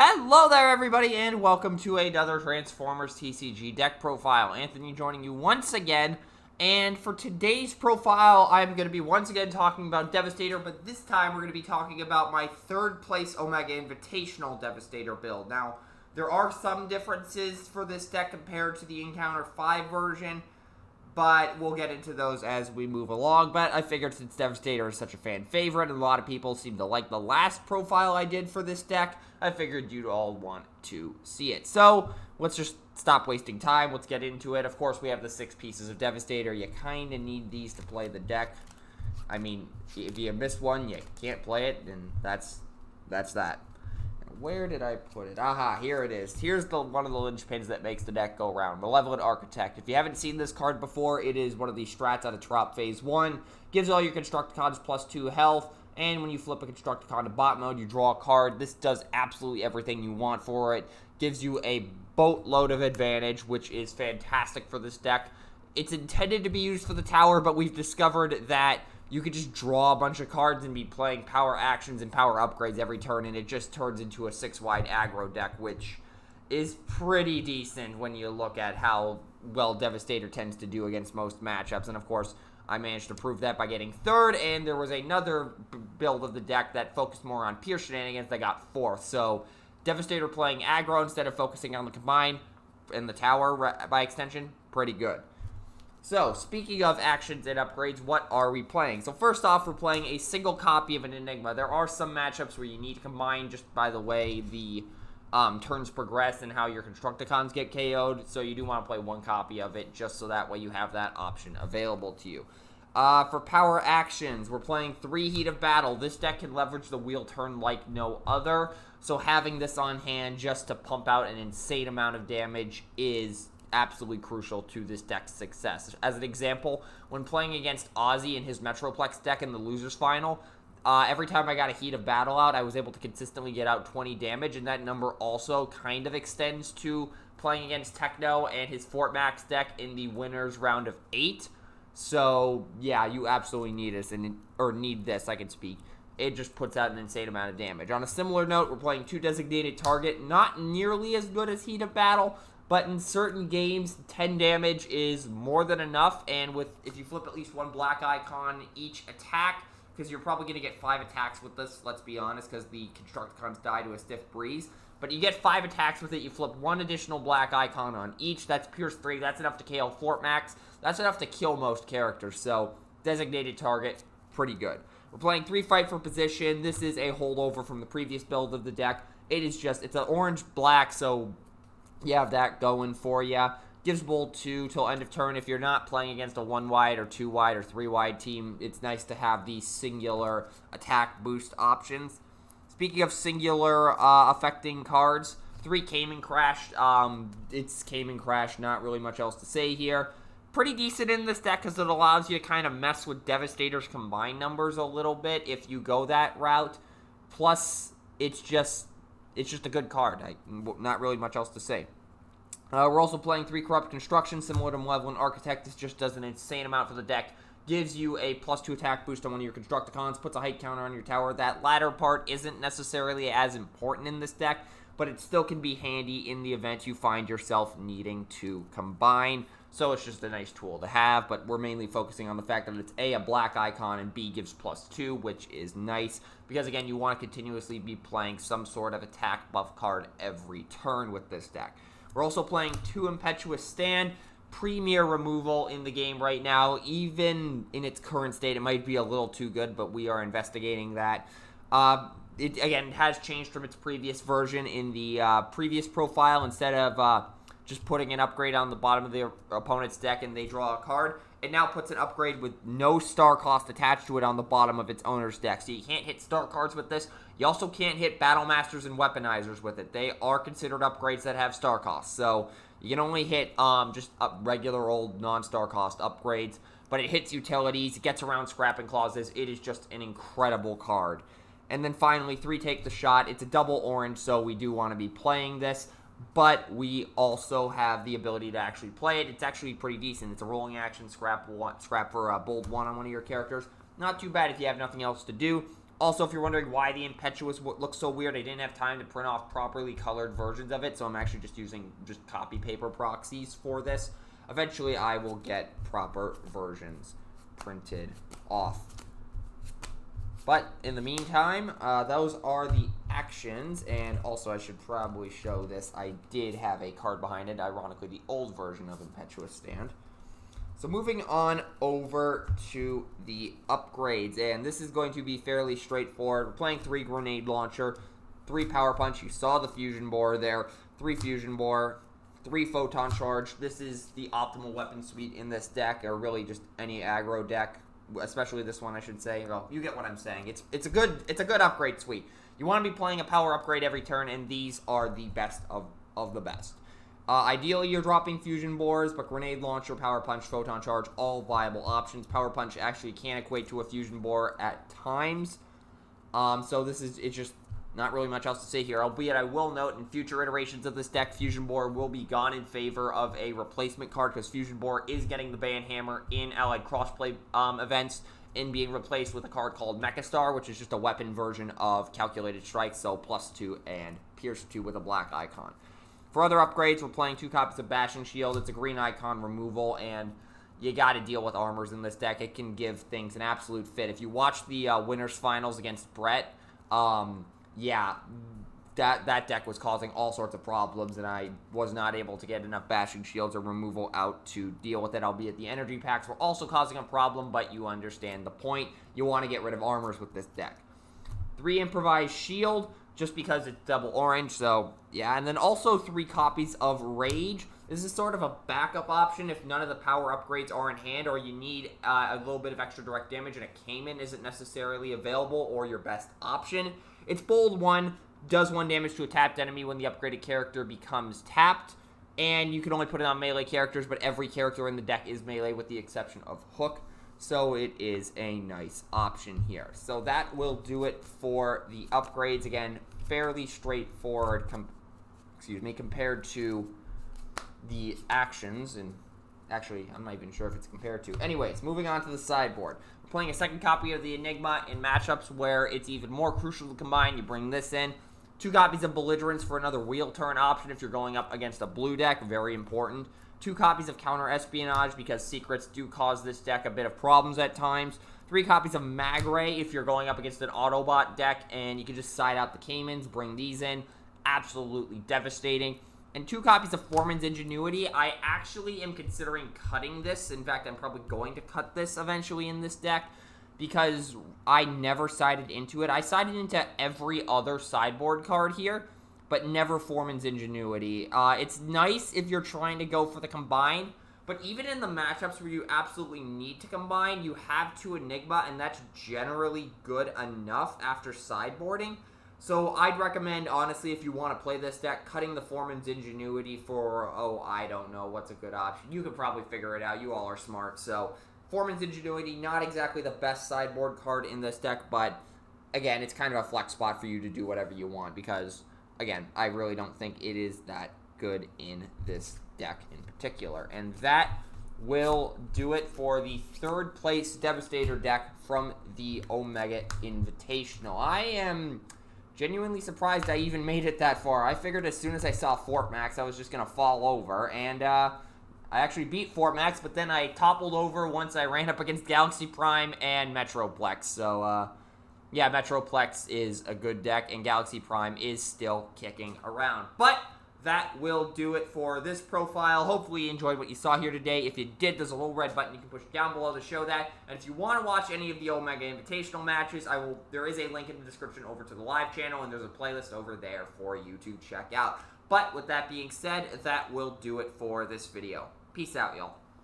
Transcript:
Hello there, everybody, and welcome to another Transformers TCG deck profile. Anthony joining you once again, and for today's profile, I'm going to be once again talking about Devastator, but this time we're going to be talking about my third place Omega Invitational Devastator build. Now, there are some differences for this deck compared to the Encounter 5 version, but we'll get into those as we move along. But I figured since Devastator is such a fan favorite, and a lot of people seem to like the last profile I did for this deck, I figured you'd all want to see it. So, let's just stop wasting time. Let's get into it. Of course, we have the 6 pieces of Devastator. You kind of need these to play the deck. I mean, if you miss one, you can't play it, and that's that. Where did I put it? Aha, here it is. Here's one of the linchpins that makes the deck go round. Malevolent Architect. If you haven't seen this card before, it is one of the strats out of TROP Phase 1. Gives all your Constructicons +2 health, and when you flip a Constructicon to bot mode, you draw a card. This does absolutely everything you want for it. Gives you a boatload of advantage, which is fantastic for this deck. It's intended to be used for the tower, but we've discovered that you could just draw a bunch of cards and be playing power actions and power upgrades every turn, and it just turns into a 6-wide aggro deck, which is pretty decent when you look at how well Devastator tends to do against most matchups. And of course, I managed to prove that by getting third, and there was another build of the deck that focused more on pure shenanigans that got fourth. So Devastator playing aggro instead of focusing on the combine and the tower by extension, pretty good. So, speaking of actions and upgrades, what are we playing? So, first off, we're playing a single copy of an Enigma. There are some matchups where you need to combine just by the way the turns progress and how your Constructicons get KO'd. So, you do want to play one copy of it just so that way you have that option available to you. For power actions, we're playing 3 Heat of Battle. This deck can leverage the wheel turn like no other. So, having this on hand just to pump out an insane amount of damage is absolutely crucial to this deck's success. As an example, when playing against Ozzy in his Metroplex deck in the Losers Final, every time I got a Heat of Battle out, I was able to consistently get out 20 damage, and that number also kind of extends to playing against Techno and his Fort Max deck in the winner's round of 8. So, yeah, you absolutely need this, I can speak. It just puts out an insane amount of damage. On a similar note, we're playing 2 Designated Target, not nearly as good as Heat of Battle, but in certain games, 10 damage is more than enough, and if you flip at least one black icon each attack, because you're probably going to get 5 attacks with this, let's be honest, because the Constructicons die to a stiff breeze, but you get 5 attacks with it, you flip 1 additional black icon on each, that's Pierce 3, that's enough to KO Fort Max, that's enough to kill most characters, so Designated Target, pretty good. We're playing 3 Fight for Position. This is a holdover from the previous build of the deck. It's an orange-black, so you have that going for you. Gives bold 2 till end of turn. If you're not playing against a 1-wide or 2-wide or 3-wide team, it's nice to have these singular attack boost options. Speaking of singular affecting cards, 3 Cayman Crash. It's Cayman Crash, not really much else to say here. Pretty decent in this deck because it allows you to kind of mess with Devastator's combined numbers a little bit if you go that route. Plus, it's just a good card. Not really much else to say. We're also playing 3 Corrupt Construction, similar to Malevolent Architect. This just does an insane amount for the deck. Gives you a +2 attack boost on one of your Constructicons, puts a height counter on your tower. That latter part isn't necessarily as important in this deck, but it still can be handy in the event you find yourself needing to combine. So it's just a nice tool to have, but we're mainly focusing on the fact that it's A, black icon, and B, gives +2, which is nice, because again, you want to continuously be playing some sort of attack buff card every turn with this deck. We're also playing 2 Impetuous Stand, premier removal in the game right now. Even in its current state, it might be a little too good, but we are investigating that. It has changed from its previous version in the previous profile. Instead of just putting an upgrade on the bottom of their opponent's deck and they draw a card, it now puts an upgrade with no star cost attached to it on the bottom of its owner's deck. So you can't hit star cards with this. You also can't hit Battle Masters and Weaponizers with it. They are considered upgrades that have star costs. So you can only hit just regular old non-star cost upgrades, but it hits utilities, it gets around scrapping clauses. It is just an incredible card. And then finally, 3 Take the Shot. It's a double orange, so we do want to be playing this. But we also have the ability to actually play it. It's actually pretty decent. It's a rolling action, scrap for bold 1 on one of your characters. Not too bad if you have nothing else to do. Also, if you're wondering why the Impetuous looks so weird, I didn't have time to print off properly colored versions of it, so I'm actually just using copy paper proxies for this. Eventually, I will get proper versions printed off. But in the meantime, those are the actions, and also I should probably show this. I did have a card behind it, ironically the old version of Impetuous Stand. So moving on over to the upgrades, and this is going to be fairly straightforward. We're playing 3 Grenade Launcher, 3 Power Punch. You saw the Fusion Bore there, 3 Fusion Bore, 3 Photon Charge. This is the optimal weapon suite in this deck, or really just any aggro deck, especially this one, I should say. Well, you get what I'm saying. It's a good upgrade suite. You want to be playing a power upgrade every turn, and these are the best of the best. Ideally, you're dropping Fusion Bores, but Grenade Launcher, Power Punch, Photon Charge, all viable options. Power Punch actually can equate to a Fusion Bore at times. So it's just not really much else to say here. Albeit, I will note in future iterations of this deck, Fusion Bore will be gone in favor of a replacement card, because Fusion Bore is getting the Band Hammer in Allied Crossplay events, and being replaced with a card called Mechastar, which is just a weapon version of Calculated Strike, so +2 and Pierce 2 with a black icon. For other upgrades, we're playing 2 copies of Bashing Shield. It's a green icon removal, and you got to deal with armors in this deck. It can give things an absolute fit. If you watch the Winners Finals against Brett, yeah, that deck was causing all sorts of problems, and I was not able to get enough Bashing Shields or removal out to deal with it, albeit the energy packs were also causing a problem, but you understand the point. You want to get rid of armors with this deck. 3 Improvised Shield, just because it's double orange, so yeah. And then also 3 copies of Rage. This is sort of a backup option if none of the power upgrades are in hand, or you need a little bit of extra direct damage and a Cayman isn't necessarily available or your best option. It's bold 1, does 1 damage to a tapped enemy when the upgraded character becomes tapped, and you can only put it on melee characters, but every character in the deck is melee with the exception of Hook. So it is a nice option here. So that will do it for the upgrades. Again, fairly straightforward, compared to the actions. And actually, I'm not even sure if it's compared to. Anyways, moving on to the sideboard. We're playing a second copy of the Enigma in matchups where it's even more crucial to combine. You bring this in. 2 copies of Belligerence for another wheel turn option if you're going up against a blue deck. Very important. 2 copies of Counter Espionage, because secrets do cause this deck a bit of problems at times. 3 copies of Magray if you're going up against an Autobot deck, and you can just side out the Caymans, bring these in. Absolutely devastating. And 2 copies of Foreman's Ingenuity. I actually am considering cutting this. In fact, I'm probably going to cut this eventually in this deck, because I never sided into it. I sided into every other sideboard card here, but never Foreman's Ingenuity. It's nice if you're trying to go for the combine, but even in the matchups where you absolutely need to combine, you have 2 Enigma, and that's generally good enough after sideboarding. So I'd recommend, honestly, if you want to play this deck, cutting the Foreman's Ingenuity for, I don't know, what's a good option. You could probably figure it out. You all are smart. So Foreman's Ingenuity, not exactly the best sideboard card in this deck, but again, it's kind of a flex spot for you to do whatever you want, because again, I really don't think it is that good in this deck in particular. And that will do it for the 3rd place Devastator deck from the Omega Invitational. I am genuinely surprised I even made it that far. I figured as soon as I saw Fort Max, I was just going to fall over. And I actually beat Fort Max, but then I toppled over once I ran up against Galaxy Prime and Metroplex. So, yeah, Metroplex is a good deck, and Galaxy Prime is still kicking around. But that will do it for this profile. Hopefully you enjoyed what you saw here today. If you did, there's a little red button you can push down below to show that. And if you want to watch any of the Omega Invitational matches, there is a link in the description over to the live channel, and there's a playlist over there for you to check out. But with that being said, that will do it for this video. Peace out, y'all.